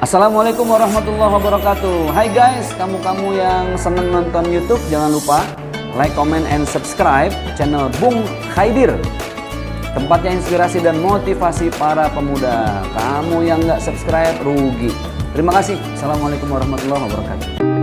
Assalamualaikum warahmatullahi wabarakatuh. Hai guys, kamu-kamu yang senang nonton YouTube, jangan lupa like, comment, and subscribe channel Bung Khaidir. Tempatnya inspirasi dan motivasi para pemuda. Kamu yang nggak subscribe rugi. Terima kasih. Assalamualaikum warahmatullahi wabarakatuh.